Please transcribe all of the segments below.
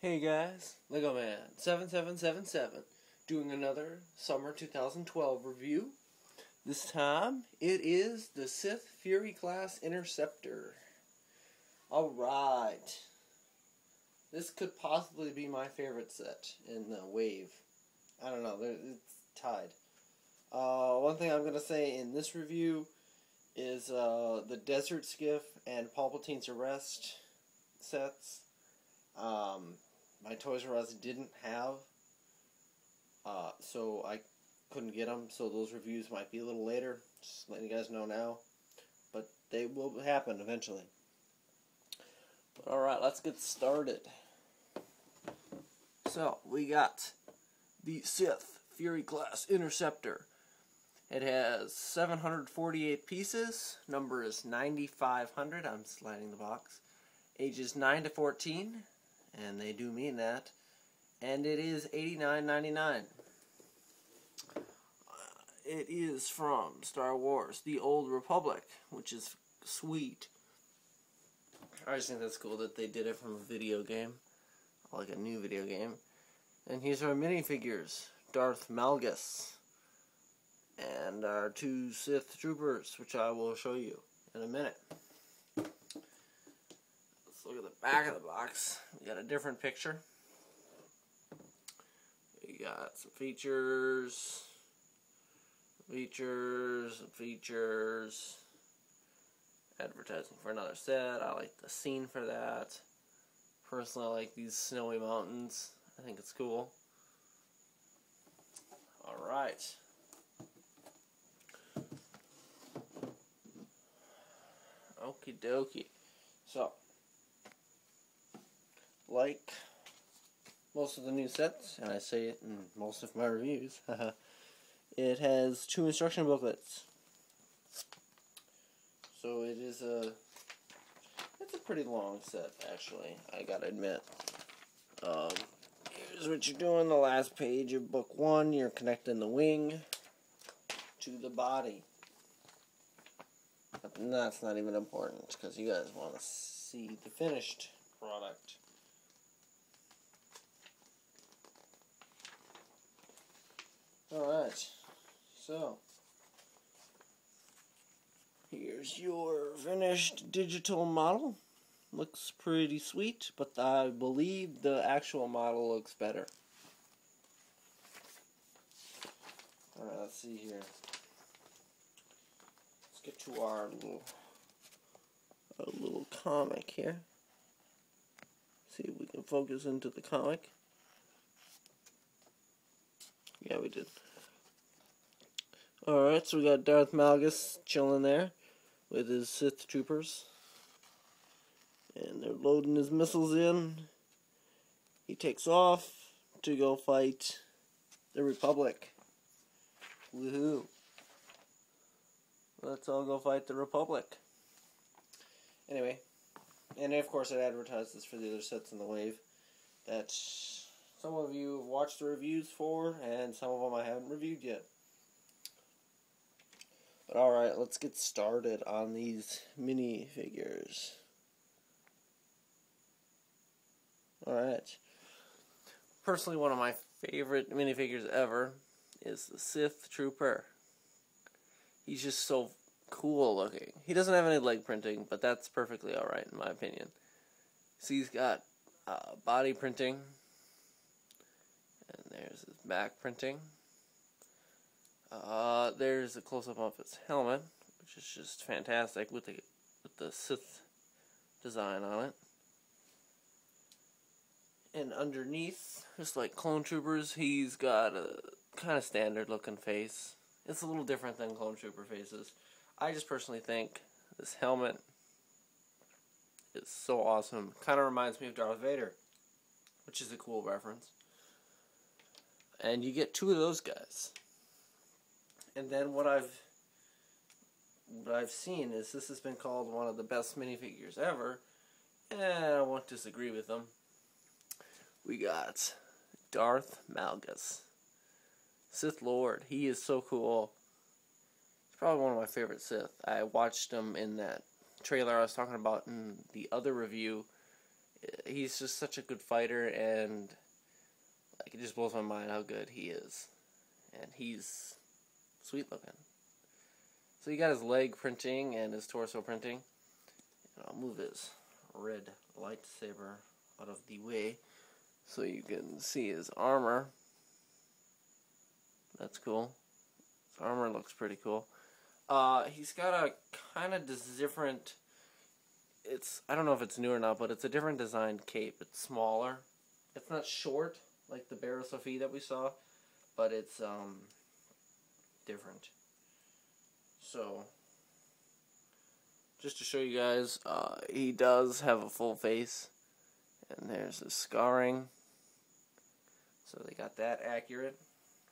Hey guys, Lego Man 7777 doing another summer 2012 review. This time it is the Sith Fury-class Interceptor. Alright. This could possibly be my favorite set in the wave. I don't know, it's tied. One thing I'm going to say in this review is the Desert Skiff and Palpatine's Arrest sets. My Toys R Us didn't have, so I couldn't get them, so those reviews might be a little later, just letting you guys know now, but they will happen eventually. But alright, let's get started. So, we got the Sith Fury-class Interceptor. It has 748 pieces, number is 9500, I'm sliding the box, ages 9 to 14, and they do mean that, and it is $89.99. It is from Star Wars: The Old Republic, which is sweet. I just think that's cool that they did it from a video game, like a new video game. And here's our minifigures: Darth Malgus and our two Sith Troopers, which I will show you in a minute. Look at the back of the box. We got a different picture. We got some features, advertising for another set. I like the scene for that. Personally, I like these snowy mountains. I think it's cool. Alright. Okie dokie. So, like most of the new sets, and I say it in most of my reviews, it has 2 instruction booklets. So it's a pretty long set, actually, I gotta admit. Here's what you're doing. The last page of book 1, you're connecting the wing to the body. But that's not even important, because you guys want to see the finished product. Alright, so here's your finished digital model. Looks pretty sweet, but I believe the actual model looks better. Alright, let's see here. Let's get to our little comic here. See if we can focus into the comic. Yeah, we did. Alright, so we got Darth Malgus chilling there with his Sith Troopers. And they're loading his missiles in. He takes off to go fight the Republic. Woohoo. Let's all go fight the Republic. Anyway, and of course it advertises for the other sets in the wave that some of you have watched the reviews for, and some of them I haven't reviewed yet. But alright, let's get started on these minifigures. Alright. Personally, one of my favorite minifigures ever is the Syph Trooper. He's just so cool looking. He doesn't have any leg printing, but that's perfectly alright in my opinion. See, he's got body printing. And there's his back printing. There's a close-up of his helmet, which is just fantastic with the Sith design on it. And underneath, just like Clone Troopers, he's got a kind of standard-looking face. It's a little different than Clone Trooper faces. I just personally think this helmet is so awesome. Kind of reminds me of Darth Vader, which is a cool reference. And you get 2 of those guys. And then what I've seen is this has been called one of the best minifigures ever, and I won't disagree with them. We got Darth Malgus, Sith Lord. He is so cool. He's probably one of my favorite Sith. I watched him in that trailer I was talking about in the other review, He's just such a good fighter, and like it just blows my mind how good he is. And he's sweet looking. So you got his leg printing and his torso printing. And I'll move his red lightsaber out of the way so you can see his armor. That's cool. His armor looks pretty cool. He's got a kind of different... I don't know if it's new or not, but it's a different designed cape. It's smaller. It's not short like the Barra Sophie that we saw, but it's different. So, just to show you guys, he does have a full face, and there's the scarring. So they got that accurate,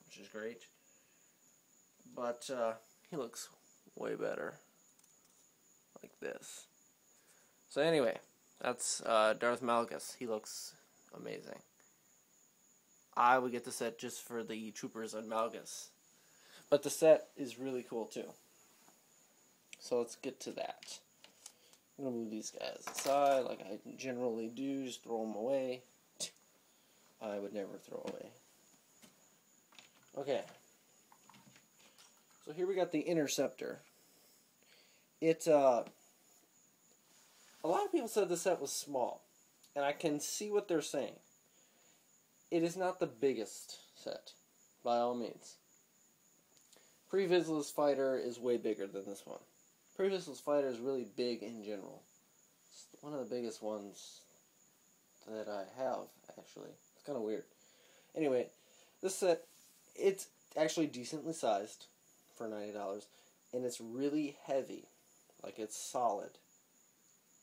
which is great. But he looks way better like this. So anyway, that's Darth Malgus. He looks amazing. I would get the set just for the Troopers on Malgus. But the set is really cool too. So let's get to that. I'm going to move these guys aside like I generally do. Just throw them away. I would never throw away. Okay. So here we got the Interceptor. A lot of people said the set was small, and I can see what they're saying. It is not the biggest set, by all means. Pre-Vizsla Fighter is way bigger than this one. Pre-Vizsla Fighter is really big in general. It's one of the biggest ones that I have, actually. It's kind of weird. Anyway, this set, it's actually decently sized for $90, and it's really heavy. Like, it's solid.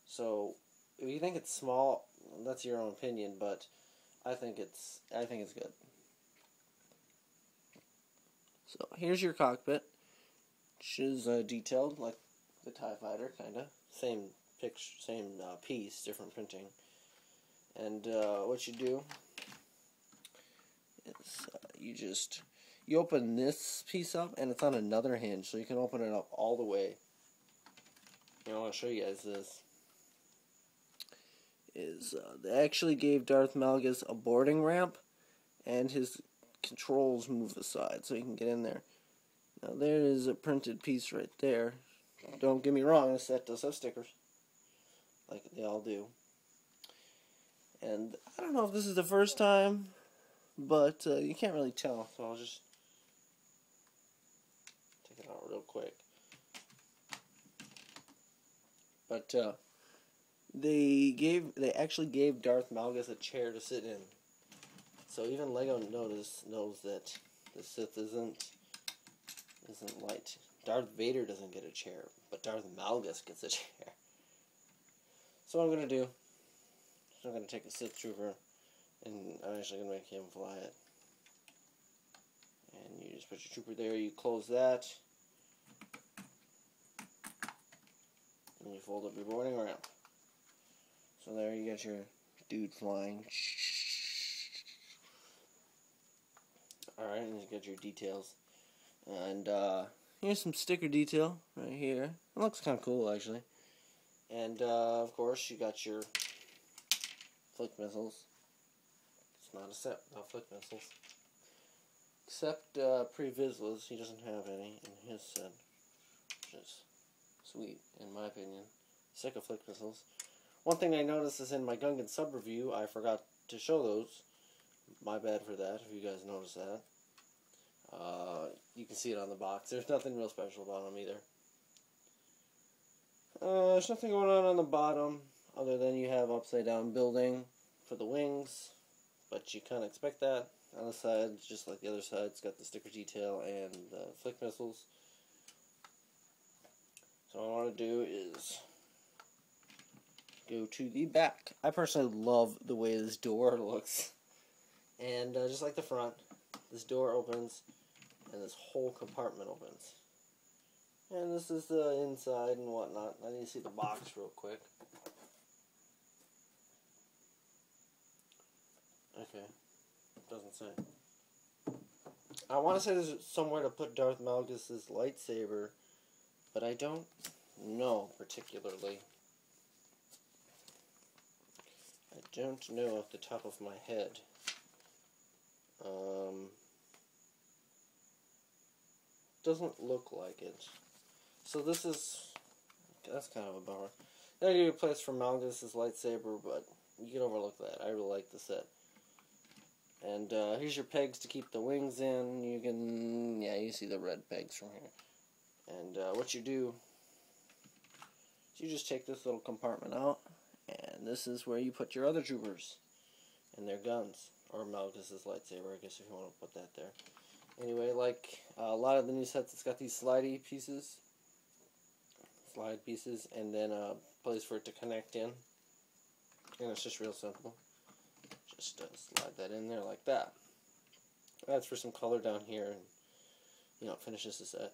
So, if you think it's small, that's your own opinion, but I think it's good. So, here's your cockpit, which is detailed like the TIE Fighter, kinda. Same picture, same piece, different printing. And what you do is you open this piece up, and it's on another hinge, so you can open it up all the way. And I want to show you guys this. They actually gave Darth Malgus a boarding ramp, and his controls move aside so he can get in there. Now there is a printed piece right there. Don't get me wrong, this set does have stickers, like they all do. And I don't know if this is the first time, but you can't really tell, so I'll just take it out real quick. But they actually gave Darth Malgus a chair to sit in. So even Lego knows that the Sith isn't light. Darth Vader doesn't get a chair, but Darth Malgus gets a chair. So what I'm gonna do, I'm gonna take a Sith Trooper, and I'm actually gonna make him fly it. And you just put your Trooper there. You close that, and you fold up your boarding ramp. So there you got your dude flying. Alright, and you got your details. And here's some sticker detail right here. It looks kind of cool, actually. And of course, you got your flick missiles. It's not a set without flick missiles. Except Pre-Vizsla's, he doesn't have any in his set. Which is sweet, in my opinion. Sick of flick missiles. One thing I noticed is in my Gungan sub review, I forgot to show those. My bad for that, if you guys noticed that. You can see it on the box. There's nothing real special about them either. There's nothing going on the bottom, other than you have upside down building for the wings. But you kind of expect that. On the side, just like the other side, it's got the sticker detail and the flick missiles. So what I want to do is go to the back. I personally love the way this door looks. And just like the front, this door opens, and this whole compartment opens. And this is the inside and whatnot. I need to see the box real quick. Okay, doesn't say. I want to say there's somewhere to put Darth Malgus' lightsaber, but I don't know particularly. I don't know off the top of my head. Doesn't look like it. So this is, that's kind of a bummer. They give you a place for Malgus' lightsaber, but you can overlook that. I really like the set. And here's your pegs to keep the wings in. You can, yeah, you see the red pegs from here. And what you do is you just take this little compartment out, and this is where you put your other troopers and their guns, or Malgus' lightsaber, I guess if you want to put that there. Anyway, like a lot of the new sets, it's got these slide pieces, and then a place for it to connect in. And it's just real simple. Just slide that in there like that. Adds for some color down here, and you know, it finishes the set.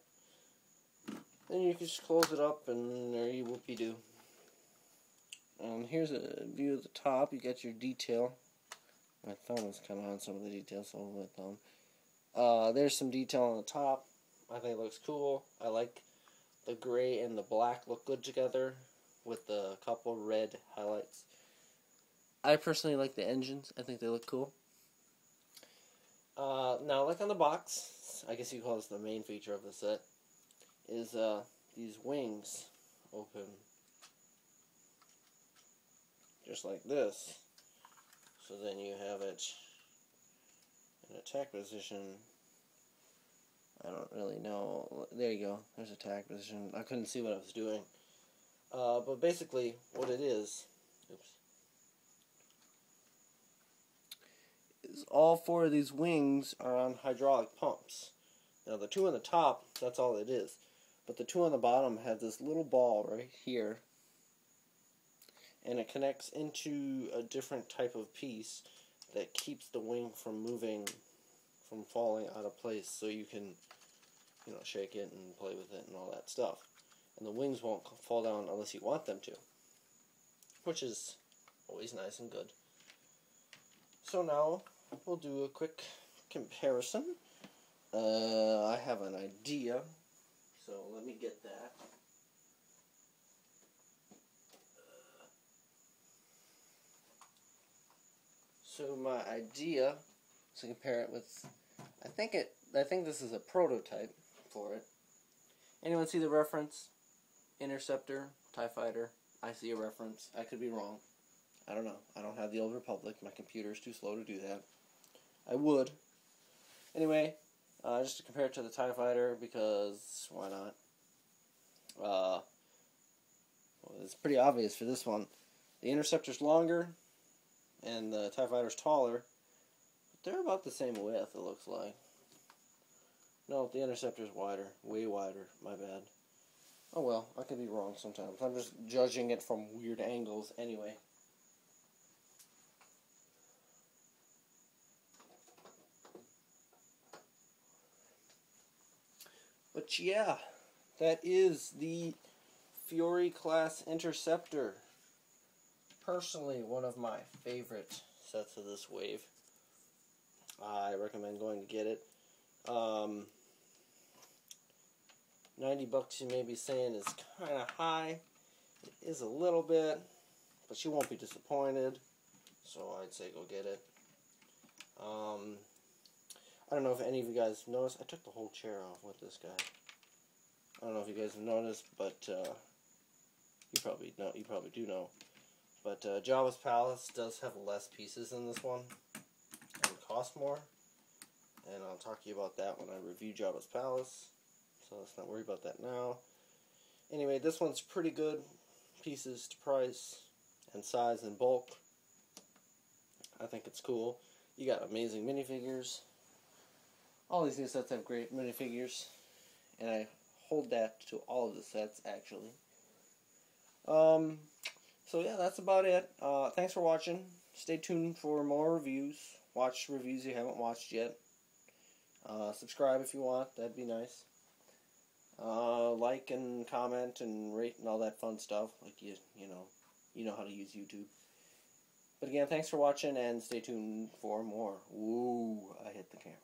Then you can just close it up, and there you whoopie-doo. And here's a view of the top. You got your detail. My thumb is kind of on some of the details, so I'll hold my thumb. There's some detail on the top. I think it looks cool. I like the gray and the black look good together with the couple red highlights. I personally like the engines. I think they look cool. Now, like on the box, I guess you call this the main feature of the set, is these wings open just like this. So then you have it in attack position. I don't really know. There you go. There's attack position. I couldn't see what I was doing. But basically, what it is, is all four of these wings are on hydraulic pumps. Now the two on the top, that's all it is. But the two on the bottom have this little ball right here. And it connects into a different type of piece that keeps the wing from moving, from falling out of place, so you can, you know, shake it and play with it and all that stuff. And the wings won't fall down unless you want them to, which is always nice and good. So now we'll do a quick comparison. I have an idea, so let me get that. So my idea is to compare it with, I think this is a prototype for it. Anyone see the reference? Interceptor, TIE Fighter. I see a reference. I could be wrong. I don't know. I don't have the Old Republic. My computer is too slow to do that. I would. Anyway, just to compare it to the TIE Fighter, because why not? Well, it's pretty obvious for this one. The Interceptor's longer, and the TIE Fighter's taller, but they're about the same width, it looks like. No, the Interceptor's wider. Way wider. My bad. Oh well, I could be wrong sometimes. I'm just judging it from weird angles anyway. But yeah, that is the Fury-class Interceptor. Personally, one of my favorite sets of this wave. I recommend going to get it. $90 you may be saying is kind of high. It is a little bit, but you won't be disappointed. So I'd say go get it. I don't know if any of you guys noticed. I took the whole chair off with this guy. I don't know if you guys have noticed, but you probably know. You probably do know. But Jabba's Palace does have less pieces in this one and cost more. And I'll talk to you about that when I review Jabba's Palace. So let's not worry about that now. Anyway, this one's pretty good. Pieces to price and size and bulk. I think it's cool. You got amazing minifigures. All these new sets have great minifigures. And I hold that to all of the sets, actually. So yeah, that's about it. Thanks for watching. Stay tuned for more reviews. Watch reviews you haven't watched yet. Subscribe if you want. That'd be nice. Like and comment and rate and all that fun stuff. Like you know how to use YouTube. But again, thanks for watching and stay tuned for more. Ooh, I hit the camera.